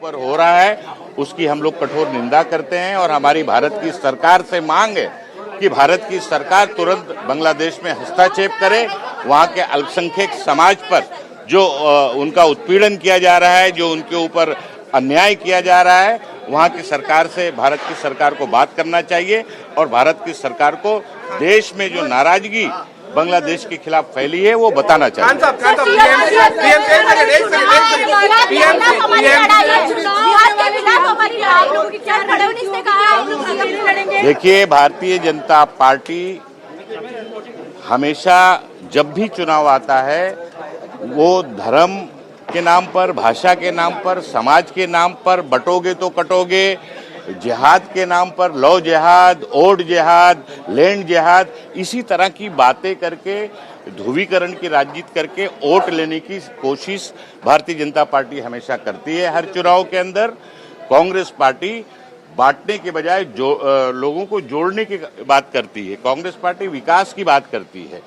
ऊपर हो रहा है उसकी हम लोग कठोर निंदा करते हैं और हमारी भारत की सरकार से मांग है कि भारत की सरकार तुरंत बांग्लादेश में हस्तक्षेप करे। वहां के अल्पसंख्यक समाज पर जो उनका उत्पीड़न किया जा रहा है, जो उनके ऊपर अन्याय किया जा रहा है, वहां की सरकार से भारत की सरकार को बात करना चाहिए और भारत की सरकार को देश में जो नाराजगी बांग्लादेश के खिलाफ फैली है वो बताना चाहिए। देखिए, भारतीय जनता पार्टी हमेशा जब भी चुनाव आता है वो धर्म के नाम पर, भाषा के नाम पर, समाज के नाम पर, बटोगे तो कटोगे, जिहाद के नाम पर, लव जिहाद, ओड जिहाद, लैंड जिहाद, इसी तरह की बातें करके ध्रुवीकरण की राजनीति करके वोट लेने की कोशिश भारतीय जनता पार्टी हमेशा करती है। हर चुनाव के अंदर कांग्रेस पार्टी बांटने के बजाय लोगों को जोड़ने की बात करती है। कांग्रेस पार्टी विकास की बात करती है।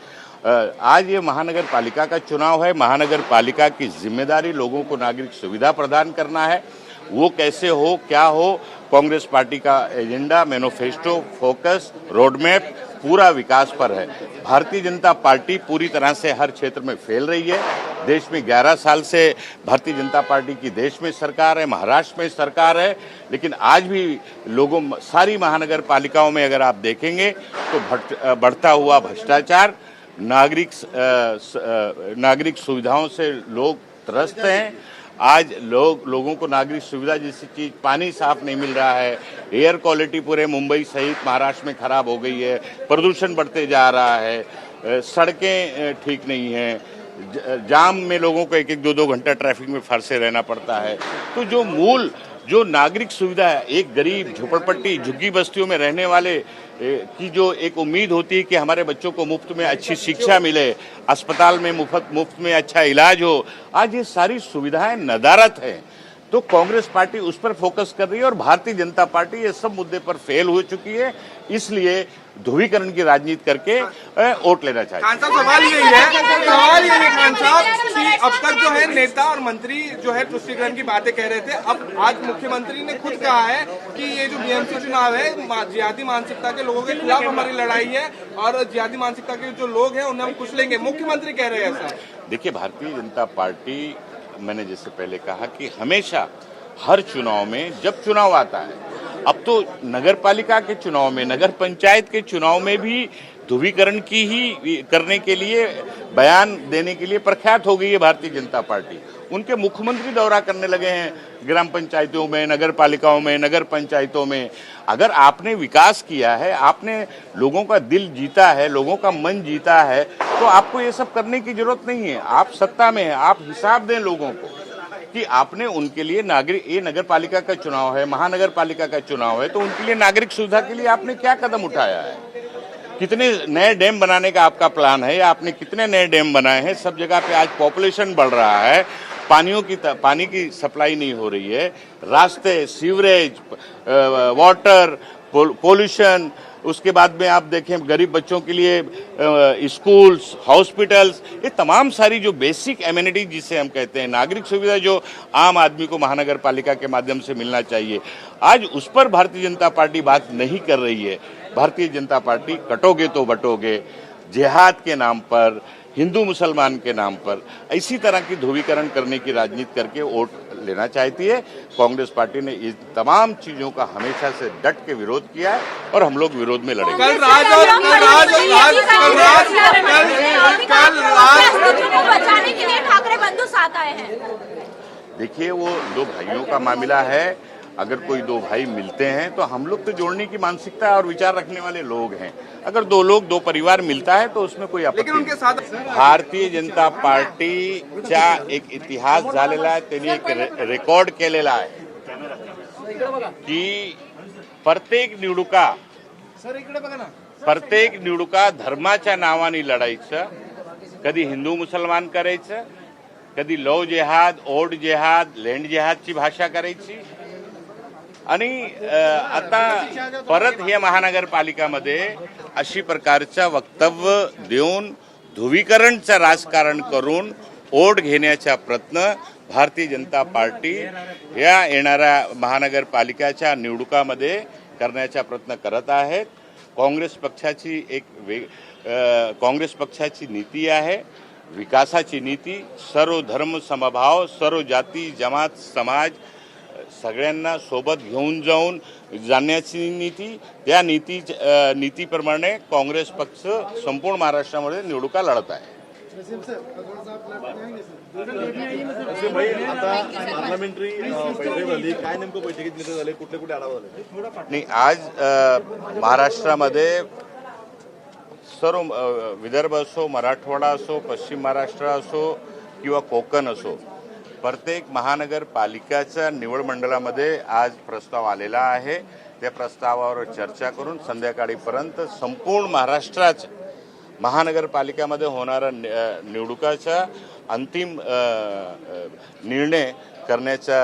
आज ये महानगर पालिका का चुनाव है। महानगर पालिका की जिम्मेदारी लोगों को नागरिक सुविधा प्रदान करना है। वो कैसे हो, क्या हो, कांग्रेस पार्टी का एजेंडा, मैनिफेस्टो, फोकस, रोडमैप पूरा विकास पर है। भारतीय जनता पार्टी पूरी तरह से हर क्षेत्र में फैल रही है। देश में 11 साल से भारतीय जनता पार्टी की देश में सरकार है, महाराष्ट्र में सरकार है, लेकिन आज भी लोगों, सारी महानगर पालिकाओं में अगर आप देखेंगे तो बढ़ता हुआ भ्रष्टाचार, नागरिक सुविधाओं से लोग त्रस्त हैं। आज लोगों को नागरिक सुविधा जैसी चीज, पानी साफ नहीं मिल रहा है, एयर क्वालिटी पूरे मुंबई सहित महाराष्ट्र में खराब हो गई है, प्रदूषण बढ़ते जा रहा है, सड़कें ठीक नहीं हैं, जाम में लोगों को 1-2 घंटा ट्रैफिक में फंसे रहना पड़ता है। तो जो नागरिक सुविधा है, एक गरीब झोपड़पट्टी झुग्गी बस्तियों में रहने वाले की जो एक उम्मीद होती है कि हमारे बच्चों को मुफ्त में अच्छी शिक्षा मिले, अस्पताल में मुफ्त में अच्छा इलाज हो, आज ये सारी सुविधाएं नदारत हैं। तो कांग्रेस पार्टी उस पर फोकस कर रही है और भारतीय जनता पार्टी ये सब मुद्दे पर फेल हो चुकी है, इसलिए ध्रुवीकरण की राजनीति करके वोट लेना चाहिए। खान साहब, सवाल यही है खान साहब कि अब तक जो है नेता और मंत्री जो है तुष्टीकरण की बातें कह रहे थे, अब आज मुख्यमंत्री ने खुद कहा है कि ये जो बीएमसी चुनाव है जिहादी मानसिकता के लोगों के खिलाफ हमारी लड़ाई है और जिहादी मानसिकता के जो लोग हैं उन्हें हम कुचलेंगे। मुख्यमंत्री कह रहे हैं ऐसा। देखिए, भारतीय जनता पार्टी, मैंने जैसे पहले कहा कि हमेशा हर चुनाव में, जब चुनाव आता है, अब तो नगर पालिका के चुनाव में, नगर पंचायत के चुनाव में भी ध्रुवीकरण की ही करने के लिए, बयान देने के लिए प्रख्यात हो गई है भारतीय जनता पार्टी। उनके मुख्यमंत्री दौरा करने लगे हैं ग्राम पंचायतों में, नगर पालिकाओं में, नगर पंचायतों में। अगर आपने विकास किया है, आपने लोगों का दिल जीता है, लोगों का मन जीता है, तो आपको ये सब करने की जरूरत नहीं है। आप सत्ता में हैं, आप हिसाब दें लोगों को कि आपने उनके लिए ये नगर पालिका का चुनाव है, महानगर पालिका का चुनाव है, तो उनके लिए नागरिक सुविधा के लिए आपने क्या कदम उठाया है, कितने नए डैम बनाने का आपका प्लान है, आपने कितने नए डैम बनाए हैं। सब जगह पे आज पॉपुलेशन बढ़ रहा है, पानी की सप्लाई नहीं हो रही है, रास्ते, सीवरेज, वाटर, पोल्यूशन, उसके बाद में आप देखें गरीब बच्चों के लिए स्कूल्स, हॉस्पिटल्स, ये तमाम सारी जो बेसिक एमिनिटीज जिसे हम कहते हैं, नागरिक सुविधा जो आम आदमी को महानगर पालिका के माध्यम से मिलना चाहिए, आज उस पर भारतीय जनता पार्टी बात नहीं कर रही है। भारतीय जनता पार्टी कटोगे तो बटोगे, जिहाद के नाम पर, हिंदू मुसलमान के नाम पर इसी तरह की ध्रुवीकरण करने की राजनीति करके वोट लेना चाहती है। कांग्रेस पार्टी ने इस तमाम चीजों का हमेशा से डट के विरोध किया है और हम लोग विरोध में लड़ेंगे। बचाने के लिए ठाकरे बंधु साथ आए हैं। देखिए, वो 2 भाइयों का मामला है। अगर कोई 2 भाई मिलते हैं तो हम लोग तो जोड़ने की मानसिकता और विचार रखने वाले लोग हैं। अगर 2 लोग, 2 परिवार मिलता है तो उसमें कोई आपत्ति नहीं। उनके साथ भारतीय जनता पार्टीचा एक इतिहास झालेला आहे, त्यांनी एक रेकॉर्ड केलेला आहे की प्रत्येक निवडणुका धर्माच्या नावाने लढायचं, कधी हिंदू मुसलमान करायचं, कधी लव जिहाद, ओड जिहाद, लँड जिहादची भाषा करायची आणि आता परत हे महानगरपालिकामध्ये अशी प्रकारचं वक्तव्य देऊन ध्रुवीकरणचं राजकारण करून वोट घेण्याचा प्रयत्न भारतीय जनता पार्टी या येणाऱ्या महानगरपालिकेच्या निवडणुकामध्ये करण्याचा प्रयत्न करत आहेत. काँग्रेस पक्षाची नीती आहे विकासाची नीती, सर्व धर्म समभाव, सर्व जाती जमात समाज सगळ्यांना सोबत घेऊन जाऊन जाण्याची नीती. त्या नीतीप्रमाणे काँग्रेस पक्ष संपूर्ण महाराष्ट्रामध्ये निवडणुका लढत आहे. पार्लमेंटरी बैठक झाली, काय नेमकं बैठकीत निर्णय झाले, कुठले कुठे आढावा झाले? नाही, आज महाराष्ट्रामध्ये सर्व विदर्भ असो, मराठवाडा असो, पश्चिम महाराष्ट्र असो किंवा कोकण असो, प्रत्येक महानगरपालिकाच्या निवड मंडळामध्ये आज प्रस्ताव आलेला आहे. त्या प्रस्तावावर चर्चा करून संध्याकाळीपर्यंत संपूर्ण महाराष्ट्राच्या महानगरपालिकामध्ये होणारा निवडणुकाचा अंतिम निर्णय करण्याच्या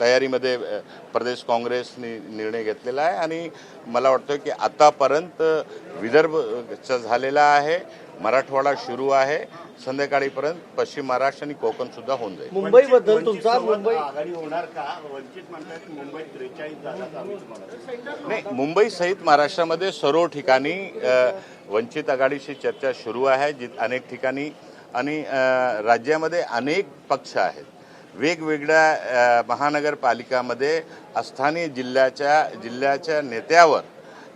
तयारीमध्ये प्रदेश काँग्रेसने निर्णय घेतलेला आहे. आणि मला वाटतं की आतापर्यंत विदर्भचा झालेला आहे, मराठवाडा सुरू आहे, संध्याकाळीपर्यंत पश्चिम महाराष्ट्र आणि कोकण सुद्धा होऊन जाईल. मुंबईबद्दल तुमचा मुंबई आघाडी होणार का? वंचित म्हणतात मुंबईत 43 जागा जावी तुम्हाला. नाही, मुंबई सहित महाराष्ट्रामध्ये सर्व ठिकाणी वंचित आघाडीची चर्चा सुरू आहे. अनेक ठिकाणी आणि राज्यामध्ये अनेक पक्ष आहेत. वेगवेगळ्या महानगरपालिकामध्ये स्थानिक जिल्ह्याच्या नेत्यावर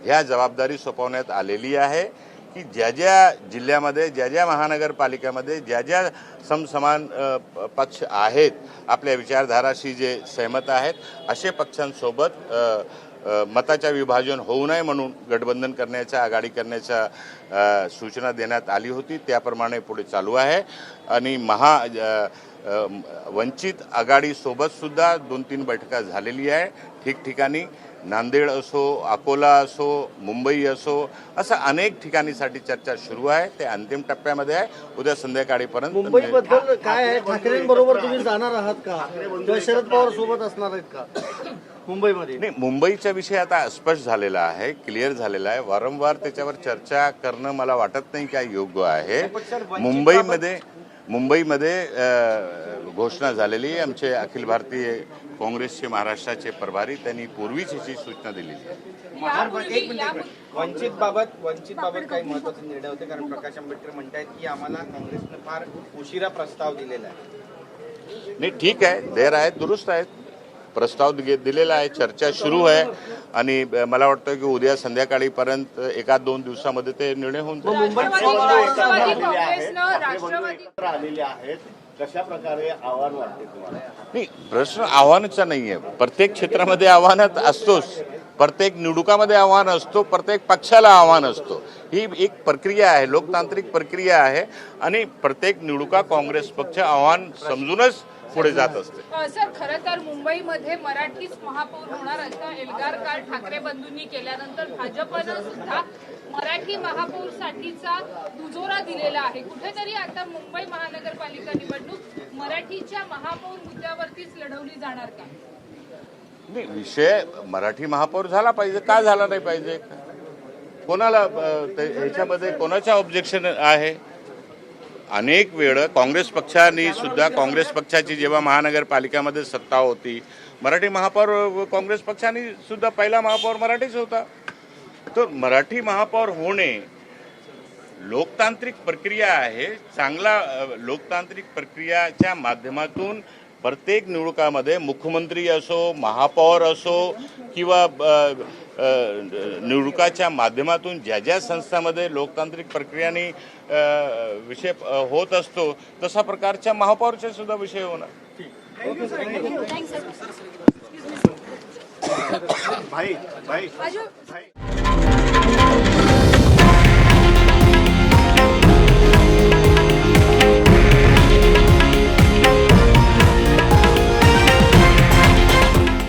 ह्या जबाबदारी सोपवण्यात आलेली आहे की ज्या ज्या जिल्ह्यामध्ये, ज्या ज्या महानगरपालिकामध्ये ज्या ज्या समसमान पक्ष आहेत, आपल्या विचारधाराशी जे सहमत आहेत, असे पक्षांसोबत मताच्या विभाजन होऊ नये म्हणून गठबंधन करण्याच्या, आघाडी करण्याच्या सूचना देण्यात आली होती. त्याप्रमाणे पुढे चालू आहे. आणि वंचित आघाडीसोबत सुद्धा 2-3 बैठका झालेली आहे. ठिकठिकाणी नांदेड असो, अकोला असो, मुंबई असो, असं अनेक ठिकाणीसाठी चर्चा सुरू आहे. ते अंतिम टप्प्यामध्ये आहे. उद्या संध्याकाळीपर्यंत. मुंबईबद्दल काय आहे? ठाकरेंबरोबर तुम्ही जाणार आहात का किंवा शरद पवार सोबत असणार आहेत का मुंबईमध्ये? नाही, मुंबईचा विषय आता स्पष्ट झालेला आहे, क्लिअर झालेला आहे. वारंवार त्याच्यावर चर्चा करणं मला वाटत नाही काय योग्य आहे. मुंबईमध्ये घोषणा झालेली. आमचे अखिल भारतीय काँग्रेसचे महाराष्ट्राचे प्रभारी त्यांनी पूर्वीच याची सूचना दिलेली आहे. वंचित बाबत काही महत्वाचे निर्णय होते, कारण प्रकाश आंबेडकर म्हणतायत की आम्हाला काँग्रेसने फार उशिरा प्रस्ताव दिलेला आहे. नाही, ठीक आहे, देर आहेत, दुरुस्त आहेत. प्रस्ताव दिलेला आहे, चर्चा सुरू आहे आणि मला वाटतं की उद्या संध्याकाळीपर्यंत 1-2 दिवसामध्ये ते निर्णय होऊन जाईल. आलेले आहेत, कशा प्रकारे आव्हान वाटते तुम्हाला? नाही, प्रश्न आव्हानाचा नाही आहे. प्रत्येक क्षेत्रामध्ये आव्हानात असतोच, प्रत्येक निवडणुकामध्ये आव्हान असतो, प्रत्येक पक्षाला आव्हान असतो. ही एक प्रक्रिया आहे, लोकतांत्रिक प्रक्रिया आहे आणि प्रत्येक निवडणुका काँग्रेस पक्ष आव्हान समजूनच पुढे जात असते. सर, खरं तर मुंबईमध्ये मराठीच महापौर होणार असा एल्गार काल ठाकरे बंधूंनी केल्यानंतर भाजपनं सुद्धा मराठी महापौरसाठीचा दुजोरा दिलेला आहे. कुठेतरी आता मुंबई महानगरपालिका निवडणूक मराठीच्या महापौर मुद्द्यावरतीच लढवली जाणार का? नाही, विषय मराठी महापौर झाला पाहिजे, का झाला नाही पाहिजे? कोणाला ह्याच्यामध्ये कोणाचं ऑब्जेक्शन आहे? अनेक वेळ काँग्रेस पक्षाने सुद्धा, काँग्रेस पक्षाची जेव्हा महानगरपालिकामध्ये सत्ता होती, मराठी महापौर काँग्रेस पक्षाने सुद्धा पहिला महापौर मराठीच होता. तर मराठी महापौर होणे लोकतांत्रिक प्रक्रिया आहे. चांगला लोकतांत्रिक प्रक्रियाच्या माध्यमातून प्रत्येक निवडणुकामध्ये मुख्यमंत्री असो, महापौर असो किंवा निवडणुकाच्या माध्यमातून ज्या ज्या संस्थांमध्ये लोकतांत्रिक प्रक्रियाने विषय होत असतो, तसा प्रकारच्या महापौरचे सुद्धा विषय होणार. भाई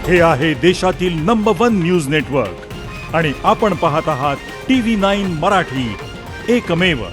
हे आहे देशातील नंबर 1 न्यूज नेटवर्क आणि आपण पाहत आहात TV9 मराठी, एकमेव.